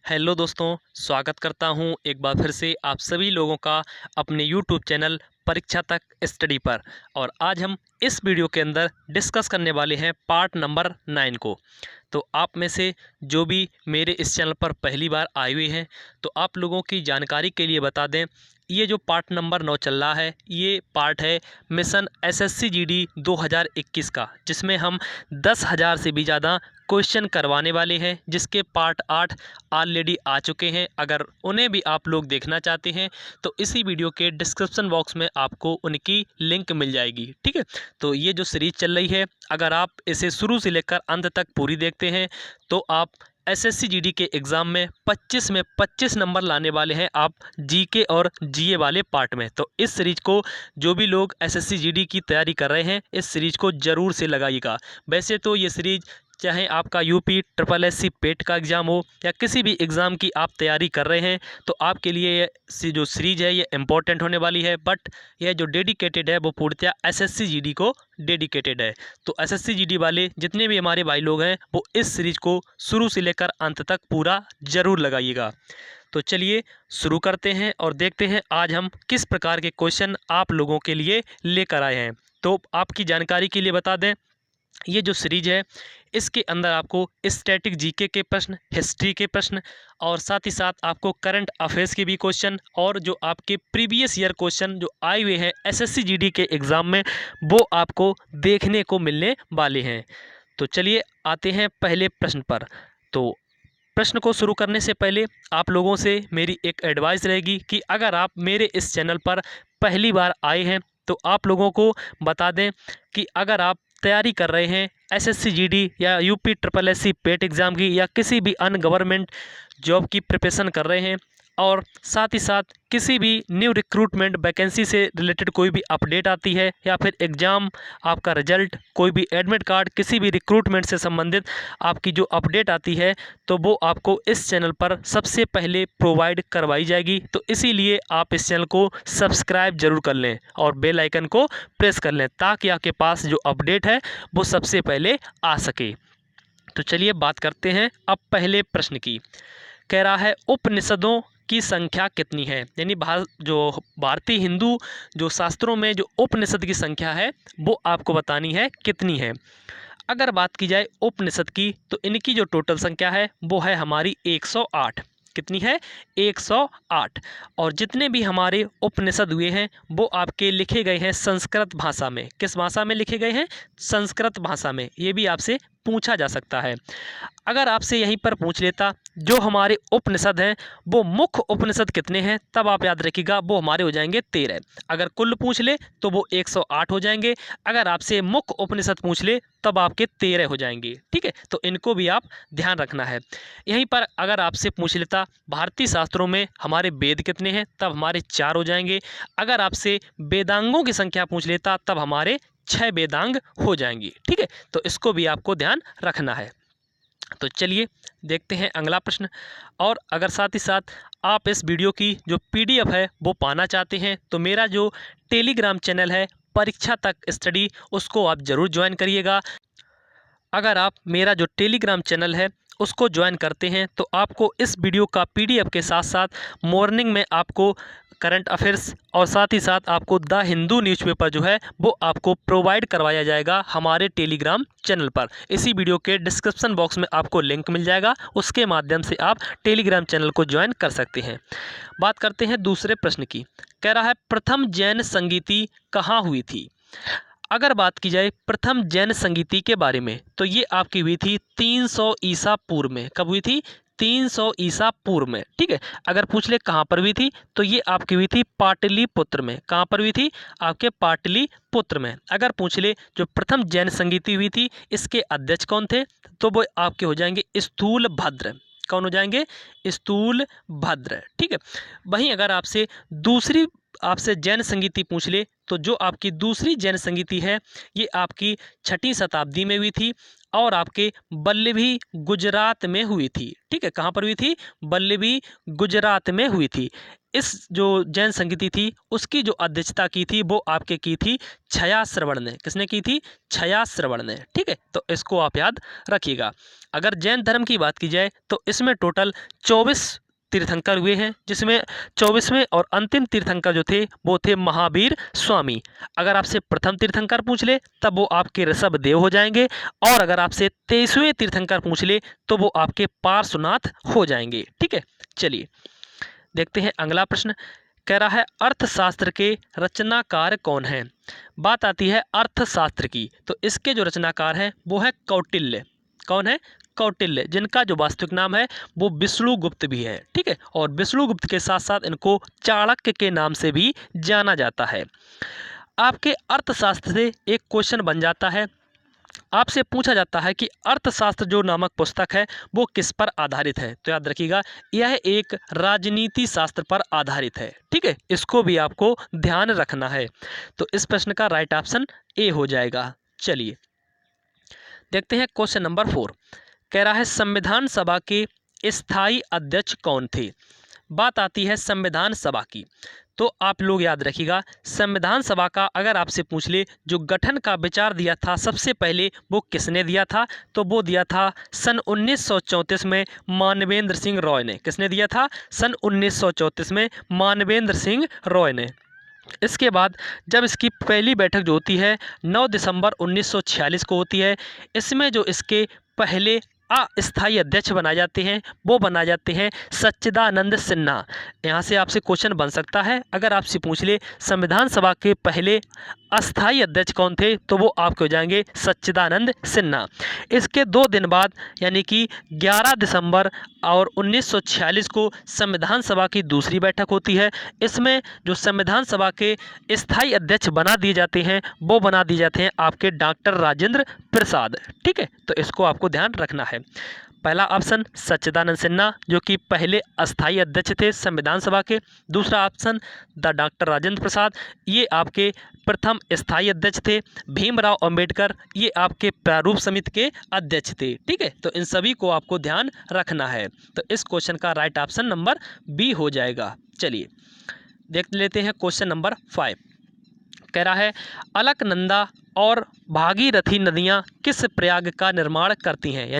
Hello दोस्तों, स्वागत करता हूं एक बार फिर से आप सभी लोगों का अपने यूट्यूब चैनल परीक्षा तक स्टडी पर। और आज हम इस वीडियो के अंदर डिस्कस करने वाले हैं पार्ट नंबर 9 को। तो आप में से जो भी मेरे इस चैनल पर पहली बार आए हुए हैं, तो आप लोगों की जानकारी के लिए बता दें, ये जो पार्ट नंबर 9 चल रहा है, ये पार्ट है मिशन एसएससी जीडी 2021 का, जिसमें हम 10,000 से भी ज़्यादा क्वेश्चन करवाने वाले हैं, जिसके पार्ट 8 ऑलरेडी आ चुके हैं। अगर उन्हें भी आप लोग देखना चाहते हैं तो इसी वीडियो के डिस्क्रिप्शन बॉक्स में आपको उनकी लिंक मिल जाएगी, ठीक है। तो ये जो सीरीज़ चल रही है, अगर आप इसे शुरू से लेकर अंत तक पूरी देखते हैं तो आप एसएससी जीडी के एग्ज़ाम में 25 में 25 नंबर लाने वाले हैं आप जीके और जीए वाले पार्ट में। तो इस सीरीज़ को जो भी लोग एसएससी जीडी की तैयारी कर रहे हैं, इस सीरीज़ को ज़रूर से लगाइएगा। वैसे तो ये सीरीज़ चाहे आपका यूपी ट्रिपल एससी पेट का एग्ज़ाम हो या किसी भी एग्ज़ाम की आप तैयारी कर रहे हैं, तो आपके लिए ये जो सीरीज़ है ये इम्पोर्टेंट होने वाली है। बट यह जो डेडिकेटेड है वो पूर्णतः एसएससी जीडी को डेडिकेटेड है। तो एसएससी जीडी वाले जितने भी हमारे भाई लोग हैं, वो इस सीरीज़ को शुरू से लेकर अंत तक पूरा ज़रूर लगाइएगा। तो चलिए शुरू करते हैं और देखते हैं आज हम किस प्रकार के क्वेश्चन आप लोगों के लिए लेकर आए हैं। तो आपकी जानकारी के लिए बता दें, ये जो सीरीज है इसके अंदर आपको स्टैटिक जीके के प्रश्न, हिस्ट्री के प्रश्न और साथ ही साथ आपको करंट अफेयर्स के भी क्वेश्चन और जो आपके प्रीवियस ईयर क्वेश्चन जो आए हुए हैं एसएससी जीडी के एग्ज़ाम में, वो आपको देखने को मिलने वाले हैं। तो चलिए आते हैं पहले प्रश्न पर। तो प्रश्न को शुरू करने से पहले आप लोगों से मेरी एक एडवाइस रहेगी कि अगर आप मेरे इस चैनल पर पहली बार आए हैं तो आप लोगों को बता दें कि अगर आप तैयारी कर रहे हैं एसएससी जीडी या यूपी ट्रिपल एससी पेट एग्ज़ाम की या किसी भी अन्य गवर्नमेंट जॉब की प्रिपरेशन कर रहे हैं और साथ ही साथ किसी भी न्यू रिक्रूटमेंट वैकेंसी से रिलेटेड कोई भी अपडेट आती है या फिर एग्ज़ाम आपका रिजल्ट, कोई भी एडमिट कार्ड, किसी भी रिक्रूटमेंट से संबंधित आपकी जो अपडेट आती है, तो वो आपको इस चैनल पर सबसे पहले प्रोवाइड करवाई जाएगी। तो इसीलिए आप इस चैनल को सब्सक्राइब जरूर कर लें और बेल आइकन को प्रेस कर लें, ताकि आपके पास जो अपडेट है वो सबसे पहले आ सके। तो चलिए बात करते हैं अब पहले प्रश्न की। कह रहा है उपनिषदों की संख्या कितनी है, यानी जो भारतीय हिंदू जो शास्त्रों में जो उपनिषद की संख्या है वो आपको बतानी है कितनी है। अगर बात की जाए उपनिषद की, तो इनकी जो टोटल संख्या है वो है हमारी 108। कितनी है? 108। और जितने भी हमारे उपनिषद हुए हैं वो आपके लिखे गए हैं संस्कृत भाषा में। किस भाषा में लिखे गए हैं? संस्कृत भाषा में। ये भी आपसे पूछा जा सकता है। अगर आपसे यहीं पर पूछ लेता जो हमारे उपनिषद हैं वो मुख्य उपनिषद कितने हैं, तब आप याद रखिएगा वो हमारे हो जाएंगे 13। अगर कुल पूछ ले तो वो 108 हो जाएंगे। अगर आपसे मुख्य उपनिषद पूछ ले तब आपके 13 हो जाएंगे, ठीक है। तो इनको भी आप ध्यान रखना है। यहीं पर अगर आपसे पूछ लेता भारतीय शास्त्रों में हमारे वेद कितने हैं, तब हमारे 4 हो जाएंगे। अगर आपसे वेदांगों की संख्या पूछ लेता तब हमारे 6 वेदांग हो जाएंगी, ठीक है। तो इसको भी आपको ध्यान रखना है। तो चलिए देखते हैं अगला प्रश्न। और अगर साथ ही साथ आप इस वीडियो की जो पीडीएफ है वो पाना चाहते हैं, तो मेरा जो टेलीग्राम चैनल है परीक्षा तक स्टडी, उसको आप ज़रूर ज्वाइन करिएगा। अगर आप मेरा जो टेलीग्राम चैनल है उसको ज्वाइन करते हैं तो आपको इस वीडियो का पीडीएफ के साथ साथ मॉर्निंग में आपको करंट अफेयर्स और साथ ही साथ आपको द हिंदू न्यूज़पेपर जो है वो आपको प्रोवाइड करवाया जाएगा हमारे टेलीग्राम चैनल पर। इसी वीडियो के डिस्क्रिप्शन बॉक्स में आपको लिंक मिल जाएगा, उसके माध्यम से आप टेलीग्राम चैनल को ज्वाइन कर सकते हैं। बात करते हैं दूसरे प्रश्न की। कह रहा है प्रथम जैन संगीति कहाँ हुई थी। अगर बात की जाए प्रथम जैन संगीति के बारे में, तो ये आपकी हुई थी 300 ईसा पूर्व में। कब हुई थी? 300 ईसा पूर्व में, ठीक है। अगर पूछ ले कहाँ पर हुई थी, तो ये आपकी हुई थी पाटलिपुत्र में। कहाँ पर हुई थी? आपके पाटलिपुत्र में। अगर पूछ ले जो प्रथम जैन संगीति हुई थी इसके अध्यक्ष कौन थे, तो वो आपके हो जाएंगे स्थूल भद्र। कौन हो जाएंगे? स्थूल भद्र, ठीक है। वहीं अगर आपसे जैन संगीति पूछ ले, तो जो आपकी दूसरी जैन संगीति है ये आपकी 6वीं शताब्दी में हुई थी और आपके वल्लभी गुजरात में हुई थी, ठीक है। कहाँ पर हुई थी? वल्लभी गुजरात में हुई थी। इस जो जैन संगीति थी उसकी जो अध्यक्षता की थी वो आपके की थी छयाश्रवण ने। किसने की थी? छयाश्रवण ने। ठीक है, तो इसको आप याद रखिएगा। अगर जैन धर्म की बात की जाए तो इसमें टोटल 24 तीर्थंकर हुए हैं, जिसमें 24वें और अंतिम तीर्थंकर जो थे वो थे महावीर स्वामी। अगर आपसे प्रथम तीर्थंकर पूछ ले तब वो आपके ऋषभ देव हो जाएंगे, और अगर आपसे 23वें तीर्थंकर पूछ ले तो वो आपके पार्श्वनाथ हो जाएंगे। ठीक है, चलिए देखते हैं अगला प्रश्न। कह रहा है अर्थशास्त्र के रचनाकार कौन हैं? बात आती है अर्थशास्त्र की तो इसके जो रचनाकार हैं वो है कौटिल्य। कौन है? कौटिल्य, जिनका जो वास्तविक नाम है वो विष्णुगुप्त भी है। ठीक है, और विष्णुगुप्त के साथ साथ इनको चाणक्य के नाम से भी जाना जाता है। आपके अर्थशास्त्र से एक क्वेश्चन बन जाता है, आपसे पूछा जाता है कि अर्थशास्त्र जो नामक पुस्तक है वो किस पर आधारित है? तो याद रखिएगा यह एक राजनीति शास्त्र पर आधारित है। ठीक है, इसको भी आपको ध्यान रखना है। तो इस प्रश्न का राइट ऑप्शन ए हो जाएगा। चलिए देखते हैं क्वेश्चन नंबर 4। कह रहा है संविधान सभा के स्थायी अध्यक्ष कौन थे? बात आती है संविधान सभा की तो आप लोग याद रखिएगा संविधान सभा का अगर आपसे पूछ ले जो गठन का विचार दिया था सबसे पहले वो किसने दिया था? तो वो दिया था सन 1934 में मानवेंद्र सिंह रॉय ने। किसने दिया था? सन 1934 में मानवेंद्र सिंह रॉय ने। इसके बाद जब इसकी पहली बैठक जो होती है 9 दिसंबर 1946 को होती है, इसमें जो इसके पहले अस्थायी अध्यक्ष बनाए जाते हैं वो बनाए जाते हैं सच्चिदानंद सिन्हा। यहाँ से आपसे क्वेश्चन बन सकता है, अगर आपसे पूछ ले संविधान सभा के पहले अस्थायी अध्यक्ष कौन थे तो वो आपके हो जाएंगे सच्चिदानंद सिन्हा। इसके 2 दिन बाद यानी कि 11 दिसंबर और 1946 को संविधान सभा की दूसरी बैठक होती है। इसमें जो संविधान सभा के स्थायी अध्यक्ष बना दिए जाते हैं वो बना दिए जाते हैं आपके डॉक्टर राजेंद्र प्रसाद। ठीक है, तो इसको आपको ध्यान रखना है। पहला ऑप्शन सच्चिदानंद सिन्हा जो कि पहले अस्थायी अध्यक्ष थे संविधान सभा के। दूसरा option the doctor Rajendra Prasad, ये आपके प्रथम स्थायी अध्यक्ष थे। भीमराव अंबेडकर ये आपके प्रारूप समिति के अध्यक्ष थे। ठीक है, तो इन सभी को आपको ध्यान रखना है। तो इस क्वेश्चन का राइट ऑप्शन नंबर बी हो जाएगा। चलिए देख लेते हैं क्वेश्चन नंबर 5। कह रहा है अलकनंदा और भागीरथी नदियाँ किस प्रयाग का निर्माण करती हैं?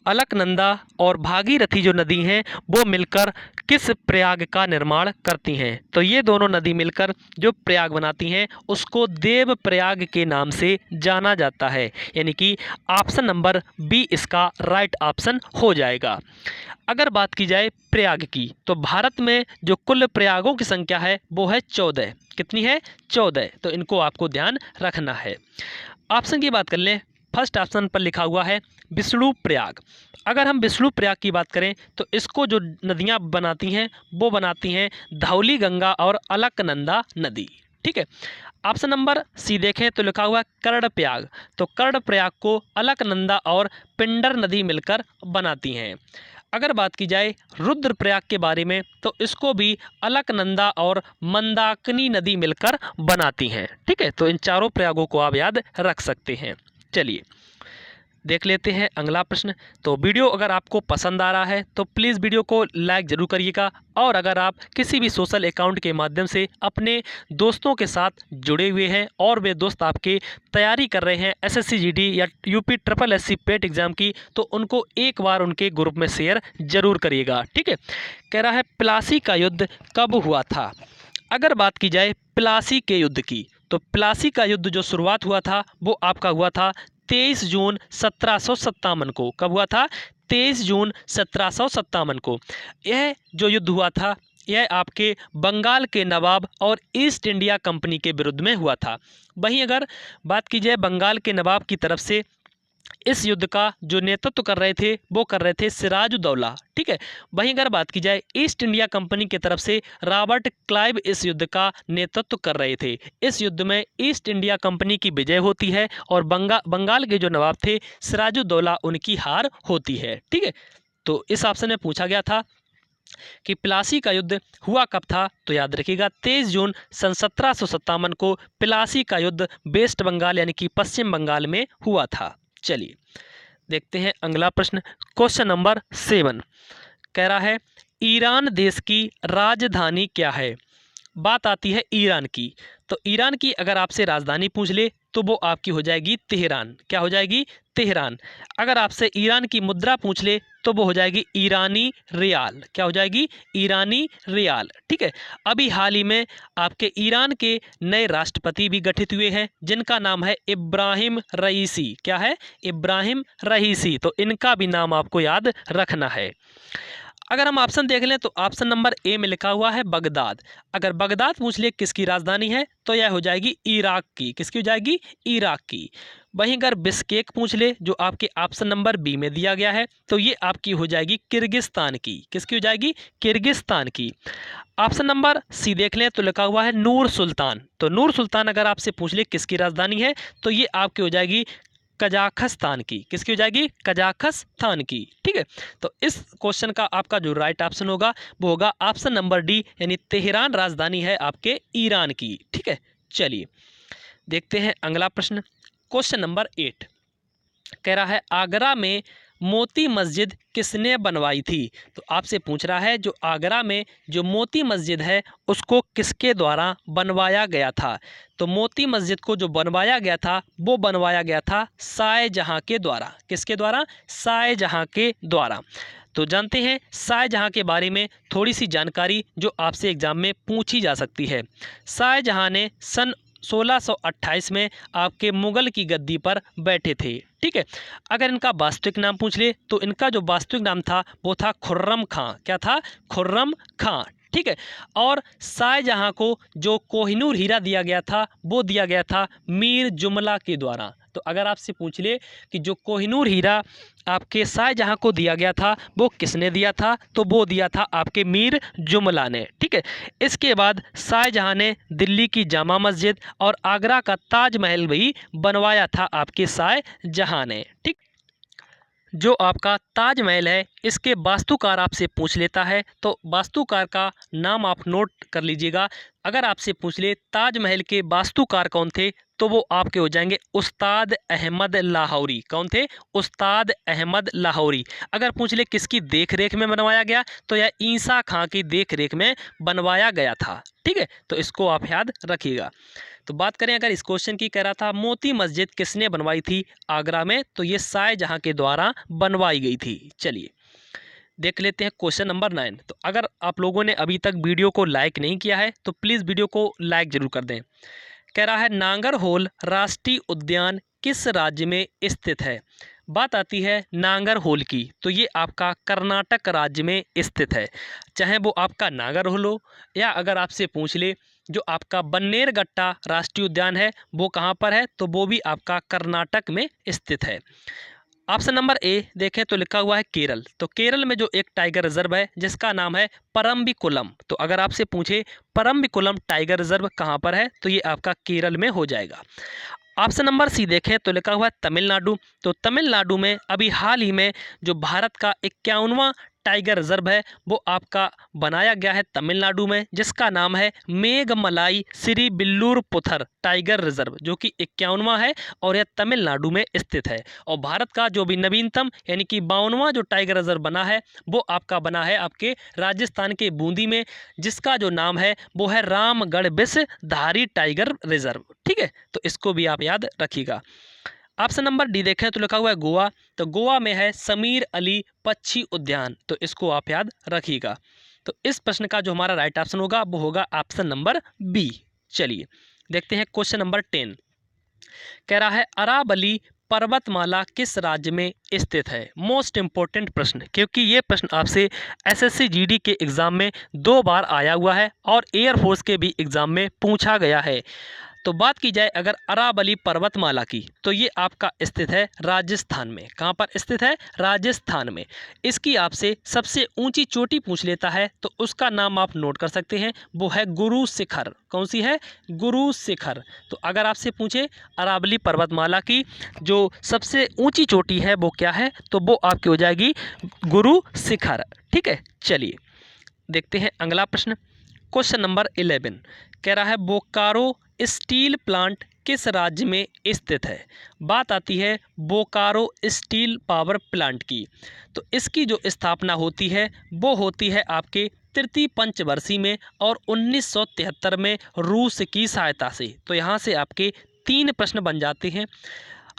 अलकनंदा और भागीरथी जो नदी हैं वो मिलकर किस प्रयाग का निर्माण करती हैं? तो ये दोनों नदी मिलकर जो प्रयाग बनाती हैं उसको देव प्रयाग के नाम से जाना जाता है, यानी कि ऑप्शन नंबर बी इसका राइट ऑप्शन हो जाएगा। अगर बात की जाए प्रयाग की तो भारत में जो कुल प्रयागों की संख्या है वो है 14। कितनी है? 14। तो इनको आपको ध्यान रखना है। ऑप्शन की बात कर लें, फर्स्ट ऑप्शन पर लिखा हुआ है विष्णु प्रयाग। अगर हम विष्णु प्रयाग की बात करें तो इसको जो नदियां बनाती हैं वो बनाती हैं धौली गंगा और अलकनंदा नदी। ठीक है, ऑप्शन नंबर सी देखें तो लिखा हुआ है कर्णप्रयाग। तो कर्णप्रयाग को अलकनंदा और पिंडर नदी मिलकर बनाती हैं। अगर बात की जाए रुद्रप्रयाग के बारे में तो इसको भी अलकनंदा और मंदाकिनी नदी मिलकर बनाती हैं। ठीक है, तो इन चारों प्रयागों को आप याद रख सकते हैं। चलिए देख लेते हैं अगला प्रश्न। तो वीडियो अगर आपको पसंद आ रहा है तो प्लीज़ वीडियो को लाइक ज़रूर करिएगा, और अगर आप किसी भी सोशल अकाउंट के माध्यम से अपने दोस्तों के साथ जुड़े हुए हैं और वे दोस्त आपके तैयारी कर रहे हैं SSC GD या UP SSSC पेट एग्ज़ाम की, तो उनको एक बार उनके ग्रुप में शेयर ज़रूर करिएगा। ठीक है, कह रहा है प्लासी का युद्ध कब हुआ था? अगर बात की जाए प्लासी के युद्ध की तो प्लासी का युद्ध जो शुरुआत हुआ था वो आपका हुआ था 23 जून 1757 को। कब हुआ था? 23 जून 1757 को। यह जो युद्ध हुआ था यह आपके बंगाल के नवाब और ईस्ट इंडिया कंपनी के विरुद्ध में हुआ था। वहीं अगर बात की जाए बंगाल के नवाब की तरफ से इस युद्ध का जो नेतृत्व कर रहे थे वो कर रहे थे सिराजुद्दौला। ठीक है, वहीं अगर बात की जाए ईस्ट इंडिया कंपनी की तरफ से रॉबर्ट क्लाइव इस युद्ध का नेतृत्व कर रहे थे। इस युद्ध में ईस्ट इंडिया कंपनी की विजय होती है और बंगाल के जो नवाब थे सिराजुद्दौला उनकी हार होती है। ठीक है, तो इस ऑप्शन में पूछा गया था कि प्लासी का युद्ध हुआ कब था, तो याद रखिएगा 23 जून सन 1757 को प्लासी का युद्ध वेस्ट बंगाल यानी कि पश्चिम बंगाल में हुआ था। चलिए देखते हैं अगला प्रश्न, क्वेश्चन नंबर 7। कह रहा है ईरान देश की राजधानी क्या है। बात आती है ईरान की, तो ईरान की अगर आपसे राजधानी पूछ ले तो वो आपकी हो जाएगी तेहरान। क्या हो जाएगी? तेहरान। अगर आपसे ईरान की मुद्रा पूछ ले तो वो हो जाएगी ईरानी रियाल। क्या हो जाएगी? ईरानी रियाल। ठीक है। अभी हाल ही में आपके ईरान के नए राष्ट्रपति भी गठित हुए हैं जिनका नाम है इब्राहिम रईसी। क्या है? इब्राहिम रईसी। तो इनका भी नाम आपको याद रखना है। अगर हम ऑप्शन देख लें तो ऑप्शन नंबर ए में लिखा हुआ है बगदाद। अगर बगदाद पूछ ले किसकी राजधानी है तो यह हो जाएगी इराक की। किसकी हो जाएगी? इराक की। वहीं अगर बिश्केक पूछ ले जो आपके ऑप्शन नंबर बी में दिया गया है तो ये आपकी हो जाएगी किर्गिस्तान की। किसकी हो जाएगी? किर्गिस्तान की। ऑप्शन नंबर सी देख लें तो लिखा हुआ है नूर सुल्तान। तो नूर सुल्तान अगर आपसे पूछ ले किसकी राजधानी है तो ये आपकी हो जाएगी कजाखस्तान की। किसकी हो जाएगी? कजाखस्तान की। ठीक है। तो इस क्वेश्चन का आपका जो राइट ऑप्शन होगा वो होगा ऑप्शन नंबर डी, यानी तेहरान राजधानी है आपके ईरान की। ठीक है। चलिए देखते हैं अगला प्रश्न। क्वेश्चन नंबर 8 कह रहा है आगरा में मोती मस्जिद किसने बनवाई थी। तो आपसे पूछ रहा है जो आगरा में जो मोती मस्जिद है उसको किसके द्वारा बनवाया गया था। तो मोती मस्जिद को जो बनवाया गया था वो बनवाया गया था शाहजहां के द्वारा। किसके द्वारा? शाहजहां के द्वारा। तो जानते हैं शाहजहां के बारे में थोड़ी सी जानकारी जो आपसे एग्जाम में पूछी जा सकती है। शाहजहां ने सन 1628 में आपके मुगल की गद्दी पर बैठे थे। ठीक है। अगर इनका वास्तविक नाम पूछ ले तो इनका जो वास्तविक नाम था वो था खुर्रम खां। क्या था? खुर्रम खां। ठीक है। और शाहजहां को जो कोहिनूर हीरा दिया गया था वो दिया गया था मीर जुमला के द्वारा। तो अगर आपसे पूछ ले कि जो कोहिनूर हीरा आपके शाहजहां को दिया गया था वो किसने दिया था तो वो दिया था आपके मीर जुमला ने। ठीक है। इसके बाद शाहजहां ने दिल्ली की जामा मस्जिद और आगरा का ताजमहल भी बनवाया था आपके शाहजहां ने। ठीक। जो आपका ताजमहल है इसके वास्तुकार आपसे पूछ लेता है तो वास्तुकार का नाम आप नोट कर लीजिएगा। अगर आपसे पूछ ले ताजमहल के वास्तुकार कौन थे तो वो आपके हो जाएंगे उस्ताद अहमद लाहौरी। कौन थे? उस्ताद अहमद लाहौरी। अगर पूछ ले किसकी देख रेख में बनवाया गया तो यह ईसा खां की देख रेख में बनवाया गया था। ठीक है। तो इसको आप याद रखिएगा। तो बात करें अगर इस क्वेश्चन की, कह रहा था मोती मस्जिद किसने बनवाई थी आगरा में, तो ये शाहजहां के द्वारा बनवाई गई थी। चलिए देख लेते हैं क्वेश्चन नंबर 9। तो अगर आप लोगों ने अभी तक वीडियो को लाइक नहीं किया है तो प्लीज़ वीडियो को लाइक जरूर कर दें। कह रहा है नांगरहोल राष्ट्रीय उद्यान किस राज्य में स्थित है। बात आती है नांगरहोल की तो ये आपका कर्नाटक राज्य में स्थित है। चाहे वो आपका नांगरहोल हो या अगर आपसे पूछ ले जो आपका बन्नेरघट्टा राष्ट्रीय उद्यान है वो कहाँ पर है तो वो भी आपका कर्नाटक में स्थित है। ऑप्शन नंबर ए देखें तो लिखा हुआ है केरल। तो केरल में जो एक टाइगर रिजर्व है जिसका नाम है परम्बिकुलम। तो अगर आपसे पूछे परम्बिकुलम टाइगर रिजर्व कहाँ पर है तो ये आपका केरल में हो जाएगा। ऑप्शन नंबर सी देखें तो लिखा हुआ है तमिलनाडु। तो तमिलनाडु में अभी हाल ही में जो भारत का 51वां टाइगर रिजर्व है वो आपका बनाया गया है तमिलनाडु में जिसका नाम है मेघमलाई श्री बिल्लूर पुथर टाइगर रिजर्व जो कि 51वां है और यह तमिलनाडु में स्थित है। और भारत का जो भी नवीनतम यानी कि 52वां जो टाइगर रिजर्व बना है वो आपका बना है आपके राजस्थान के बूंदी में जिसका जो नाम है वो है रामगढ़ विषधारी टाइगर रिजर्व। ठीक है। तो इसको भी आप याद रखिएगा। ऑप्शन नंबर डी देखें तो लिखा हुआ है गोवा। तो गोवा में है समीर अली पक्षी उद्यान। तो इसको आप याद रखिएगा। तो इस प्रश्न का जो हमारा राइट ऑप्शन होगा वो होगा ऑप्शन नंबर बी। चलिए देखते हैं क्वेश्चन नंबर 10। कह रहा है अरावली पर्वतमाला किस राज्य में स्थित है। मोस्ट इंपॉर्टेंट प्रश्न, क्योंकि ये प्रश्न आपसे एसएससी जीडी के एग्ज़ाम में 2 बार आया हुआ है और एयरफोर्स के भी एग्ज़ाम में पूछा गया है। तो बात की जाए अगर अरावली पर्वतमाला की तो ये आपका स्थित है राजस्थान में। कहाँ पर स्थित है? राजस्थान में। इसकी आपसे सबसे ऊंची चोटी पूछ लेता है तो उसका नाम आप नोट कर सकते हैं, वो है गुरु शिखर। कौन सी है? गुरु शिखर। तो अगर आपसे पूछे अरावली पर्वतमाला की जो सबसे ऊंची चोटी है वो क्या है तो वो आपकी हो जाएगी गुरु शिखर। ठीक है। चलिए देखते हैं अगला प्रश्न। क्वेश्चन नंबर 11 कह रहा है बोकारो स्टील प्लांट किस राज्य में स्थित है। बात आती है बोकारो स्टील पावर प्लांट की। तो इसकी जो स्थापना होती है वो होती है आपके तृतीय पंचवर्षीय में और 1973 में रूस की सहायता से। तो यहाँ से आपके 3 प्रश्न बन जाते हैं।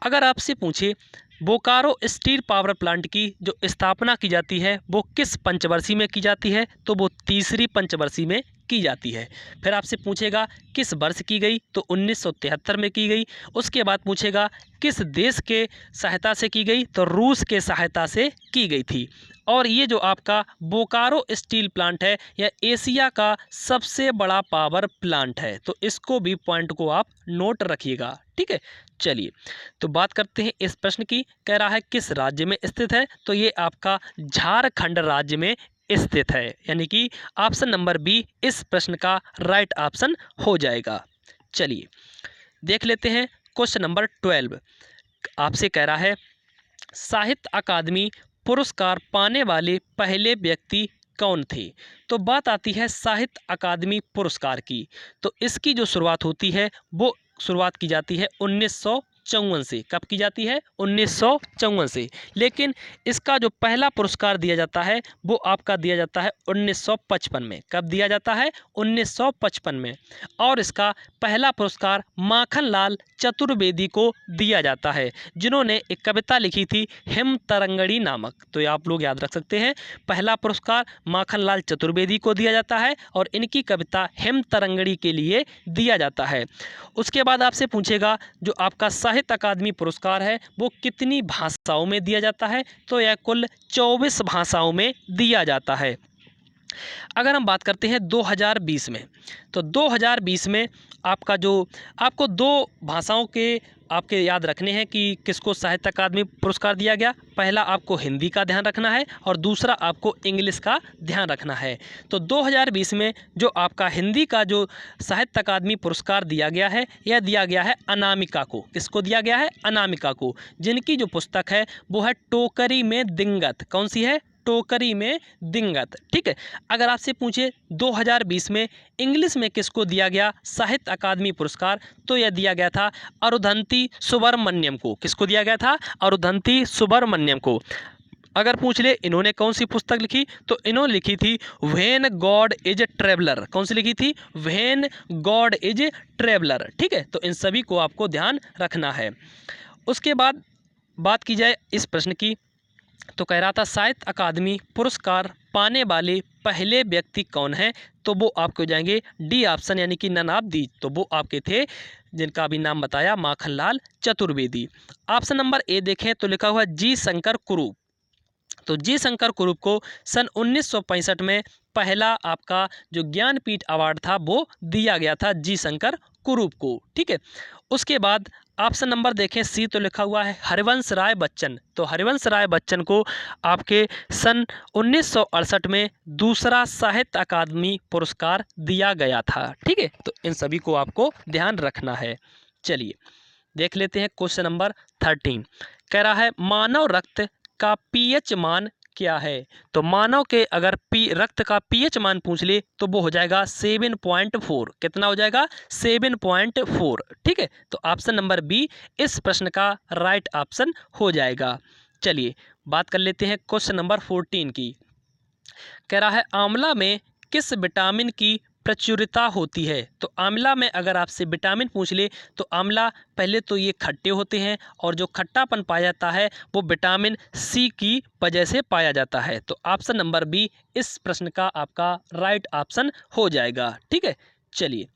अगर आपसे पूछे बोकारो स्टील पावर प्लांट की जो स्थापना की जाती है वो किस पंचवर्षीय में की जाती है, तो वो तीसरी पंचवर्षीय में की जाती है। फिर आपसे पूछेगा किस वर्ष की गई, तो 1973 में की गई। उसके बाद पूछेगा किस देश के सहायता से की गई, तो रूस के सहायता से की गई थी। और ये जो आपका बोकारो स्टील प्लांट है यह एशिया का सबसे बड़ा पावर प्लांट है। तो इसको भी पॉइंट को आप नोट रखिएगा, ठीक है। चलिए तो बात करते हैं इस प्रश्न की। कह रहा है किस राज्य में स्थित है, तो ये आपका झारखंड राज्य में स्थित है, यानी कि ऑप्शन नंबर बी इस प्रश्न का राइट ऑप्शन हो जाएगा। चलिए देख लेते हैं क्वेश्चन नंबर 12। आपसे कह रहा है साहित्य अकादमी पुरस्कार पाने वाले पहले व्यक्ति कौन थे। तो बात आती है साहित्य अकादमी पुरस्कार की। तो इसकी जो शुरुआत होती है वो शुरुआत की जाती है 1954 से। कब की जाती है? 1954 से। लेकिन इसका जो पहला पुरस्कार दिया जाता है वो आपका दिया जाता है 1955 में। कब दिया जाता है? 1955 में। और इसका पहला पुरस्कार माखनलाल चतुर्वेदी को दिया जाता है, जिन्होंने एक कविता लिखी थी हिम तरंगड़ी नामक। तो ये आप लोग याद रख सकते हैं, पहला पुरस्कार माखनलाल चतुर्वेदी को दिया जाता है और इनकी कविता हिम तरंगड़ी के लिए दिया जाता है। उसके बाद आपसे पूछेगा जो आपका साहित्य अकादमी पुरस्कार है वो कितनी भाषाओं में दिया जाता है, तो यह कुल 24 भाषाओं में दिया जाता है। अगर हम बात करते हैं 2020 में, तो 2020 में आपका जो आपको 2 भाषाओं के आपके याद रखने हैं कि किसको साहित्य अकादमी पुरस्कार दिया गया। पहला आपको हिंदी का ध्यान रखना है और दूसरा आपको इंग्लिश का ध्यान रखना है। तो 2020 में जो आपका हिंदी का जो साहित्य अकादमी पुरस्कार दिया गया है यह दिया गया है अनामिका को। किसको दिया गया है? अनामिका को, जिनकी जो पुस्तक है वो है टोकरी में दिंगत। कौन सी है? टोकरी में दिंगत, ठीक है। अगर आपसे पूछे 2020 में इंग्लिश में किसको दिया गया साहित्य अकादमी पुरस्कार, तो यह दिया गया था अरुंधति सुब्रमण्यम को। किसको दिया गया था? अरुंधति सुब्रमण्यम को। अगर पूछ ले इन्होंने कौन सी पुस्तक लिखी, तो इन्होंने लिखी थी व्हेन गॉड इज ट्रेवलर। कौन सी लिखी थी? व्हेन गॉड इज ट्रेवलर, ठीक है। तो इन सभी को आपको ध्यान रखना है। उसके बाद बात की जाए इस प्रश्न की, तो कह रहा था साहित्य अकादमी पुरस्कार पाने वाले पहले व्यक्ति कौन हैं, तो वो आपके हो जाएंगे डी ऑप्शन, यानी कि नन ऑफ दी। तो वो आपके थे जिनका भी नाम बताया Makhanlal Chaturvedi. Option number A देखें तो लिखा हुआ जी शंकर कुरूप। तो जी शंकर कुरूप को सन 1965 में पहला आपका जो ज्ञानपीठ अवार्ड था वो दिया गया था जी शंकर कुरूप को, ठीक है। उसके बाद ऑप्शन नंबर देखें सी, तो लिखा हुआ है हरिवंश राय बच्चन। तो हरिवंश राय बच्चन को आपके सन 1968 में दूसरा साहित्य अकादमी पुरस्कार दिया गया था, ठीक है। तो इन सभी को आपको ध्यान रखना है। चलिए देख लेते हैं क्वेश्चन नंबर 13। कह रहा है मानव रक्त का पीएच मान क्या है। तो मानव के अगर रक्त का पीएच मान पूछ ले तो वो हो जाएगा 7.4। कितना हो जाएगा? 7.4, ठीक है। तो ऑप्शन नंबर बी इस प्रश्न का राइट ऑप्शन हो जाएगा। चलिए बात कर लेते हैं क्वेश्चन नंबर 14 की। कह रहा है आंवला में किस विटामिन की प्रचुरता होती है। तो आंवला में अगर आपसे विटामिन पूछ ले तो आंवला पहले तो ये खट्टे होते हैं और जो खट्टापन पाया जाता है वो विटामिन सी की वजह से पाया जाता है। तो ऑप्शन नंबर बी इस प्रश्न का आपका राइट ऑप्शन हो जाएगा, ठीक है। चलिए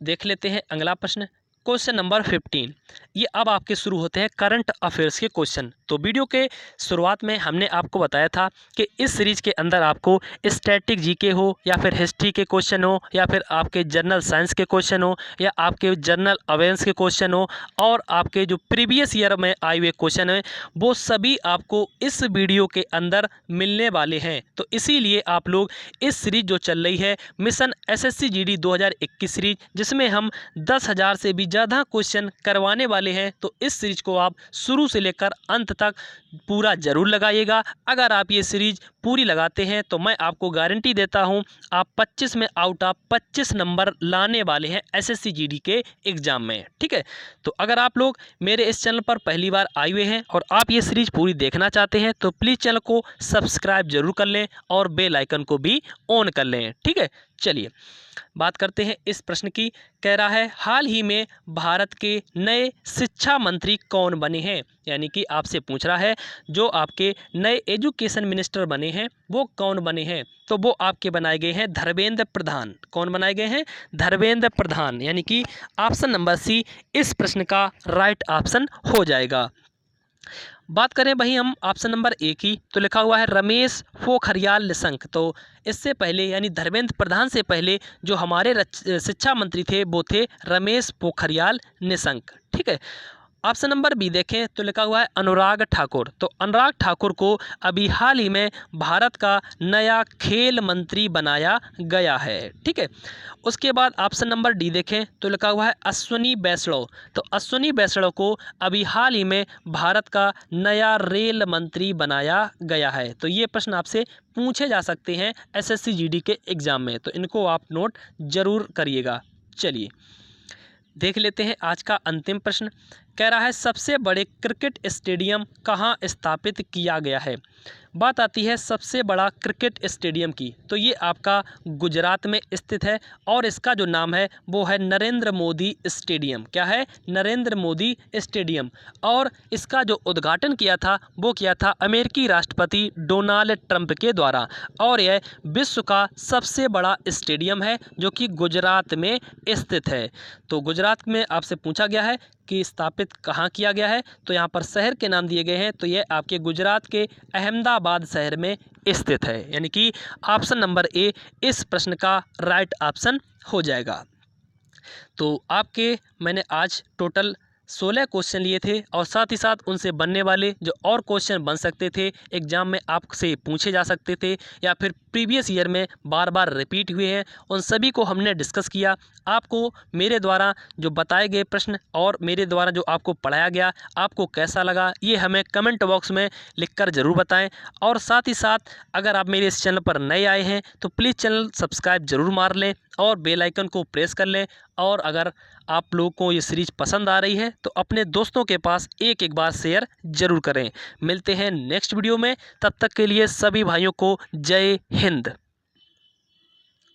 देख लेते हैं अगला प्रश्न, क्वेश्चन नंबर 15। ये अब आपके शुरू होते हैं करंट अफेयर्स के क्वेश्चन। तो वीडियो के शुरुआत में हमने आपको बताया था कि इस सीरीज के अंदर आपको स्टैटिक जीके हो या फिर हिस्ट्री के क्वेश्चन हो या फिर आपके जनरल साइंस के क्वेश्चन हो या आपके जनरल अवेयर्स के क्वेश्चन हो और आपके जो प्रीवियस ईयर में आए हुए क्वेश्चन हैं वो सभी आपको इस वीडियो के अंदर मिलने वाले हैं। तो इसीलिए आप लोग इस सीरीज जो चल रही है मिशन SSC GD 2021 सीरीज, जिसमें हम 10,000 से भी ज़्यादा क्वेश्चन करवाने वाले हैं, तो इस सीरीज को आप शुरू से लेकर अंत तक पूरा ज़रूर लगाइएगा। अगर आप ये सीरीज़ पूरी लगाते हैं तो मैं आपको गारंटी देता हूँ आप 25 में आउट ऑफ 25 नंबर लाने वाले हैं एसएससी जीडी के एग्ज़ाम में। ठीक है, तो अगर आप लोग मेरे इस चैनल पर पहली बार आए हुए हैं और आप ये सीरीज़ पूरी देखना चाहते हैं तो प्लीज़ चैनल को सब्सक्राइब जरूर कर लें और बेल आइकन को भी ऑन कर लें। ठीक है, चलिए बात करते हैं इस प्रश्न की। कह रहा है हाल ही में भारत के नए शिक्षा मंत्री कौन बने हैं, यानी कि आपसे पूछ रहा है जो आपके नए एजुकेशन मिनिस्टर बने हैं वो कौन बने हैं। तो वो आपके बनाए गए हैं धर्मेंद्र प्रधान। कौन बनाए गए हैं? धर्मेंद्र प्रधान, यानी कि ऑप्शन नंबर सी इस प्रश्न का राइट ऑप्शन हो जाएगा। बात करें वहीं हम ऑप्शन नंबर ए की, तो लिखा हुआ है रमेश पोखरियाल निशंक। तो इससे पहले यानी धर्मेंद्र प्रधान से पहले जो हमारे शिक्षा मंत्री थे वो थे रमेश पोखरियाल निशंक। ठीक है, ऑप्शन नंबर बी देखें तो लिखा हुआ है अनुराग ठाकुर। तो अनुराग ठाकुर को अभी हाल ही में भारत का नया खेल मंत्री बनाया गया है। ठीक है, उसके बाद ऑप्शन नंबर डी देखें तो लिखा हुआ है अश्विनी वैष्णव। तो अश्विनी वैष्णव को अभी हाल ही में भारत का नया रेल मंत्री बनाया गया है। तो ये प्रश्न आपसे पूछे जा सकते हैं एसएससी जीडी के एग्ज़ाम में, तो इनको आप नोट ज़रूर करिएगा। चलिए देख लेते हैं आज का अंतिम प्रश्न। कह रहा है सबसे बड़े क्रिकेट स्टेडियम कहाँ स्थापित किया गया है। बात आती है सबसे बड़ा क्रिकेट स्टेडियम की, तो ये आपका गुजरात में स्थित है और इसका जो नाम है वो है नरेंद्र मोदी स्टेडियम। क्या है? नरेंद्र मोदी स्टेडियम। और इसका जो उद्घाटन किया था वो किया था अमेरिकी राष्ट्रपति डोनाल्ड ट्रंप के द्वारा। और यह विश्व का सबसे बड़ा स्टेडियम है जो कि गुजरात में स्थित है। तो गुजरात में आपसे पूछा गया है कि स्थापित कहाँ किया गया है, तो यहाँ पर शहर के नाम दिए गए हैं। तो ये आपके गुजरात के अहमदाबाद शहर में स्थित है, यानी कि ऑप्शन नंबर ए इस प्रश्न का राइट ऑप्शन हो जाएगा। तो आपके मैंने आज टोटल 16 क्वेश्चन लिए थे और साथ ही साथ उनसे बनने वाले जो और क्वेश्चन बन सकते थे एग्ज़ाम में आपसे पूछे जा सकते थे या फिर प्रीवियस ईयर में बार बार रिपीट हुए हैं, उन सभी को हमने डिस्कस किया। आपको मेरे द्वारा जो बताए गए प्रश्न और मेरे द्वारा जो आपको पढ़ाया गया आपको कैसा लगा ये हमें कमेंट बॉक्स में लिखकर ज़रूर बताएं। और साथ ही साथ अगर आप मेरे इस चैनल पर नए आए हैं तो प्लीज़ चैनल सब्सक्राइब ज़रूर मार लें और बेल आइकन को प्रेस कर लें। और अगर आप लोगों को ये सीरीज़ पसंद आ रही है तो अपने दोस्तों के पास एक बार शेयर ज़रूर करें। मिलते हैं नेक्स्ट वीडियो में, तब तक के लिए सभी भाइयों को जय हिंद।